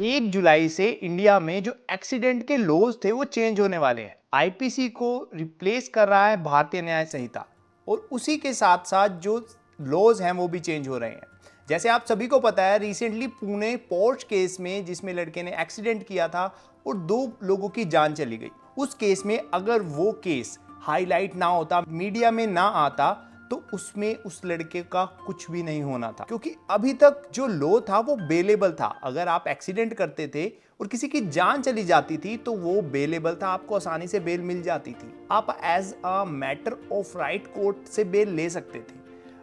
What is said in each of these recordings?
1 जुलाई से इंडिया में जो एक्सीडेंट के लॉज थे वो चेंज होने वाले हैं। आईपीसी को रिप्लेस कर रहा है भारतीय न्याय संहिता और उसी के साथ साथ जो लॉज हैं वो भी चेंज हो रहे हैं। जैसे आप सभी को पता है, रिसेंटली पुणे पोर्च केस में जिसमें लड़के ने एक्सीडेंट किया था और 2 लोगों की जान चली गई, उस केस में अगर वो केस हाईलाइट ना होता, मीडिया में ना आता, तो उसमें उस लड़के का कुछ भी नहीं होना था, क्योंकि अभी तक जो लॉ था वो बेलेबल था। अगर आप एक्सीडेंट करते थे और किसी की जान चली जाती थी तो वो बेलेबल था, आपको आसानी से बेल मिल जाती थी, आप as a matter of right court से बेल ले सकते थे।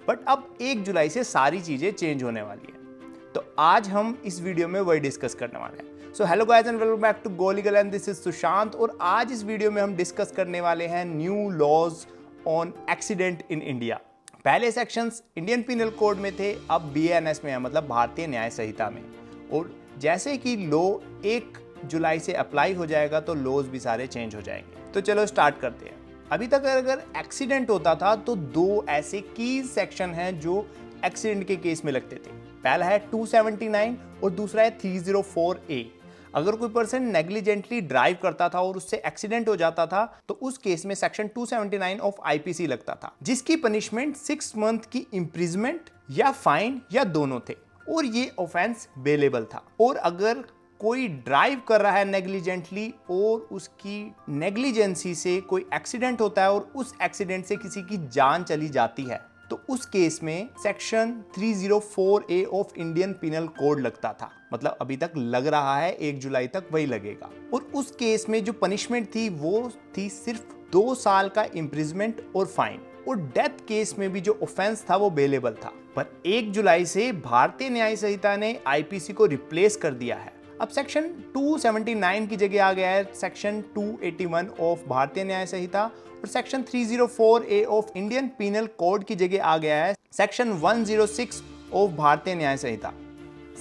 बट अब 1 जुलाई से सारी चीजें चेंज होने वाली है, तो आज हम इस वीडियो में वही डिस्कस करने वाले हैं। So hello guys and welcome back to go legal and this is Sushant, और आज इस वीडियो में हम डिस्कस करने वाले हैं new laws on accident in India. पहले सेक्शंस इंडियन पिनल कोड में थे, अब बीएनएस में है, मतलब भारतीय न्याय संहिता में। और जैसे कि लॉ 1 जुलाई से अप्लाई हो जाएगा तो लॉज भी सारे चेंज हो जाएंगे। तो चलो स्टार्ट करते हैं। अभी तक अगर एक्सीडेंट होता था तो 2 ऐसे की सेक्शन हैं जो एक्सीडेंट के केस में लगते थे। पहला है 279 और दूसरा है 304A। अगर कोई पर्सन नेग्लिजेंटली ड्राइव करता था और उससे एक्सीडेंट हो जाता था तो उस केस में सेक्शन 279 ऑफ आईपीसी लगता था, जिसकी पनिशमेंट 6 मंथ की इंप्रिजमेंट या फाइन या दोनों थे, और ये ऑफेंस बेलेबल था। और अगर कोई ड्राइव कर रहा है नेग्लिजेंटली और उसकी नेग्लिजेंसी से कोई एक्सीडेंट होता है और उस एक्सीडेंट से किसी की जान चली जाती है, तो उस केस में section 304A of Indian penal code लगता था। मतलब अभी तक लग रहा है 1 जुलाई तक वही लगेगा। और उस केस में जो पनिशमेंट थी वो थी सिर्फ 2 साल का इंप्रिजमेंट और फाइन, और डेथ केस में भी जो ऑफेंस था वो बेलेबल था। पर 1 जुलाई से भारतीय न्याय संहिता ने आईपीसी को रिप्लेस कर दिया है। अब सेक्शन 279 की जगह आ गया है सेक्शन 281 ऑफ भारतीय न्याय संहिता, और section 304A of Indian penal code की जगह आ गया है सेक्शन 106 ऑफ भारतीय न्याय संहिता।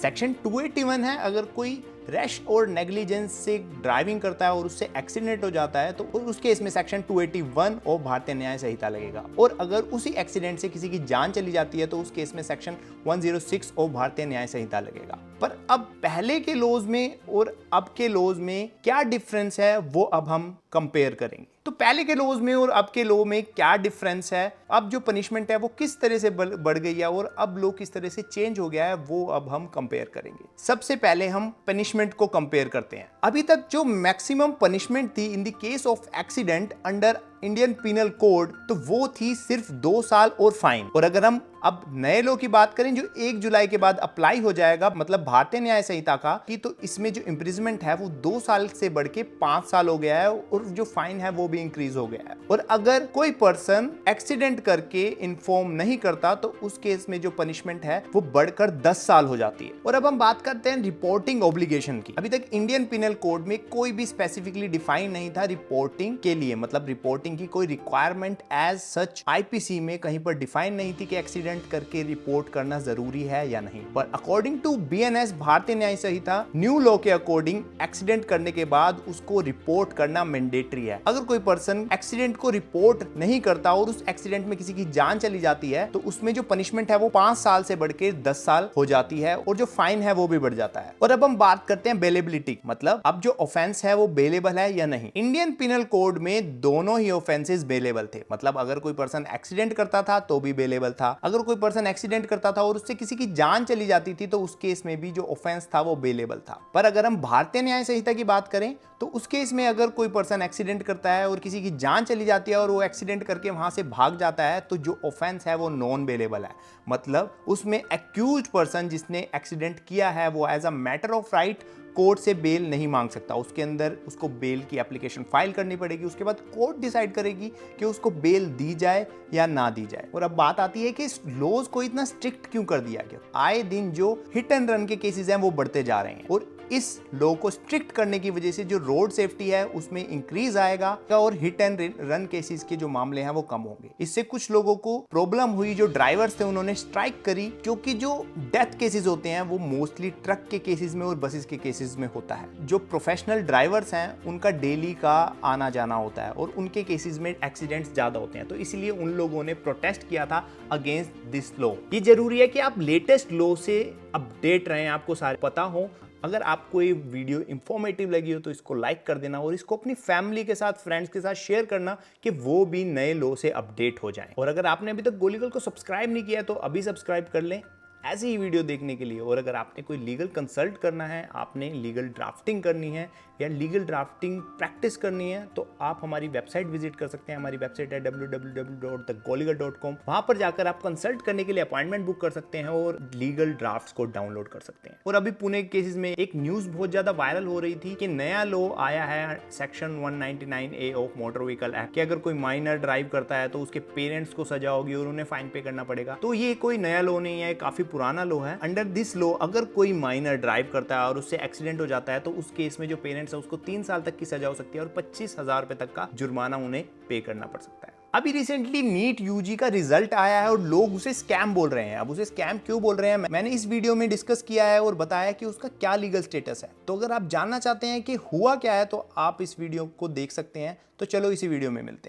सेक्शन 281 है, अगर कोई रैश और नेग्लिजेंस से ड्राइविंग करता है और उससे एक्सीडेंट हो जाता है तो उस केस में सेक्शन 281 ऑफ भारतीय न्याय संहिता लगेगा। और अगर उसी एक्सीडेंट से किसी की जान चली जाती है तो उस केस में सेक्शन 106 ऑफ भारतीय न्याय संहिता लगेगा। पर अब पहले के लॉज में और अब के लॉज में क्या डिफरेंस है वो अब हम कंपेयर करेंगे। तो पहले के लॉज में और अब के लॉ में क्या डिफरेंस है, अब जो पनिशमेंट है वो किस तरह से बढ़ गई है और अब लॉ किस तरह से चेंज हो गया है, वो अब हम कंपेयर करेंगे। सबसे पहले हम पनिशमेंट को कंपेयर करते हैं। अभी तक जो मैक्सिमम पनिशमेंट थी in the case of accident under Indian penal code, तो वो थी सिर्फ 2 साल और फाइन। और अगर हम अब नए लॉ की बात करें जो 1 जुलाई के बाद अप्लाई हो जाएगा, मतलब भारतीय न्याय संहिता का, कि तो इसमें जो इंप्रिजमेंट है वो 2 साल से बढ़ के 5 साल हो गया है और जो फाइन है वो भी इंक्रीज हो गया है। और अगर कोई पर्सन एक्सीडेंट करके इन्फॉर्म नहीं करता तो उस केस में जो पनिशमेंट है वो बढ़कर 10 साल हो जाती है। और अब हम बात करते हैं रिपोर्टिंग ऑब्लिगेशन की। अभी तक इंडियन पिनल कोड में कोई भी स्पेसिफिकली डिफाइन नहीं था रिपोर्टिंग के लिए, मतलब रिपोर्टिंग की कोई रिक्वायरमेंट एज सच आईपीसी में कहीं पर डिफाइन नहीं थी कि एक्सीडेंट करके रिपोर्ट करना जरूरी है या नहीं। पर अकॉर्डिंग टू बीएनएस भारतीय न्याय संहिता न्यू लॉ के अकॉर्डिंग एक्सीडेंट करने के बाद उसको रिपोर्ट करना मैंडेटरी है। अगर कोई पर्सन एक्सीडेंट को रिपोर्ट नहीं करता और उस एक्सीडेंट में किसी की जान चली जाती है तो उसमें जो पनिशमेंट है वो 5 साल से बढ़ के 10 साल हो जाती है और जो फाइन है वो भी बढ़ जाता है। और अब हम बात करते हैं बेलेबिलिटी, मतलब अब जो ऑफेंस है वो बेलेबल है या नहीं। इंडियन पिनल कोड में दोनों ही ऑफेंसेस बेलेबल थे, मतलब अगर कोई पर्सन एक्सीडेंट करता था तो भी बेलेबल था, अगर कोई पर्सन एक्सीडेंट करता था और उससे किसी की जान चली जाती थी तो उस केस में भी जो ऑफेंस था वो बेलेबल था। पर अगर हम भारतीय न्याय संहिता की बात करें तो उस केस में अगर कोई पर्सन एक्सीडेंट करता है और किसी की जान चली जाती है और वो एक्सीडेंट करके वहां से भाग जाता है तो जो ऑफेंस है वो नॉन बेलेबल है, मतलब उसमें एक्यूज्ड पर्सन जिसने एक्सीडेंट किया है वो as a matter of right court से बेल नहीं मांग सकता। उसके अंदर उसको बेल की एप्लीकेशन फाइल करनी पड़ेगी, उसके बाद कोर्ट डिसाइड करेगी कि उसको बेल दी जाए या ना दी जाए। और अब बात आती है कि इस लॉज को इतना स्ट्रिक्ट क्यों कर दिया गया। आए दिन जो हिट एंड रन के केसेस हैं वो बढ़ते जा रहे हैं और इस लॉ को स्ट्रिक्ट करने की वजह से जो रोड सेफ्टी है उसमें इंक्रीज आएगा और हिट एंड रन केसेस के जो मामले हैं वो कम होंगे। इससे कुछ लोगों को प्रॉब्लम हुई, जो ड्राइवर्स थे उन्होंने स्ट्राइक करी, क्योंकि जो डेथ केसेस होते हैं वो मोस्टली ट्रक के केसेस में और बसेस के केसेस में होता है। जो प्रोफेशनल ड्राइवर्स हैं उनका डेली का आना जाना होता है और उनके केसेस में एक्सीडेंट्स ज्यादा होते हैं, तो इसलिए उन लोगों ने प्रोटेस्ट किया था अगेंस्ट दिस लॉ। ये जरूरी है कि आप लेटेस्ट लॉ से अपडेट रहें, आपको सारे पता हो अगर आपको ये वीडियो इंफॉर्मेटिव लगी हो तो इसको लाइक कर देना और इसको अपनी फैमिली के साथ, फ्रेंड्स के साथ शेयर करना कि वो भी नए लॉ से अपडेट हो जाएं। और अगर आपने अभी तक गोलीगल को सब्सक्राइब नहीं किया तो अभी सब्सक्राइब कर लें ऐसी ही वीडियो देखने के लिए। और अगर आपने कोई लीगल कंसल्ट करना है, आपने लीगल ड्राफ्टिंग करनी है या लीगल ड्राफ्टिंग प्रैक्टिस करनी है तो आप हमारी वेबसाइट विजिट कर सकते हैं। हमारी वेबसाइट है www.thegoligal.com। वहां पर जाकर आप कंसल्ट करने के लिए अपॉइंटमेंट बुक कर सकते हैं और लीगल ड्राफ्ट्स को डाउनलोड कर सकते हैं। और अभी पुणे के केसेस में एक न्यूज बहुत ज्यादा वायरल हो रही थी कि नया लॉ आया है section 199A of motor vehicle act कि अगर कोई माइनर ड्राइव करता है तो उसके पेरेंट्स को सजा होगी और उन्हें फाइन पे करना पड़ेगा। तो ये कोई नया लॉ नहीं है, काफी पुराना लॉ है। अंडर दिस लॉ अगर कोई माइनर ड्राइव करता है और उससे एक्सीडेंट हो जाता है तो उस केस में जो पेरेंट्स है उसको 3 साल तक की सजा हो सकती है और 25,000 रुपए तक का जुर्माना उन्हें पे करना पड़ सकता है। अभी रिसेंटली नीट यूजी का रिजल्ट आया है और लोग उसे स्कैम बोल रहे हैं। अब उसे स्कैम क्यों बोल रहे हैं मैंने इस वीडियो में डिस्कस किया है और बताया कि उसका क्या लीगल स्टेटस है। तो अगर आप जानना चाहते हैं कि हुआ क्या है तो आप इस वीडियो को देख सकते हैं। तो चलो इसी वीडियो में मिलते हैं।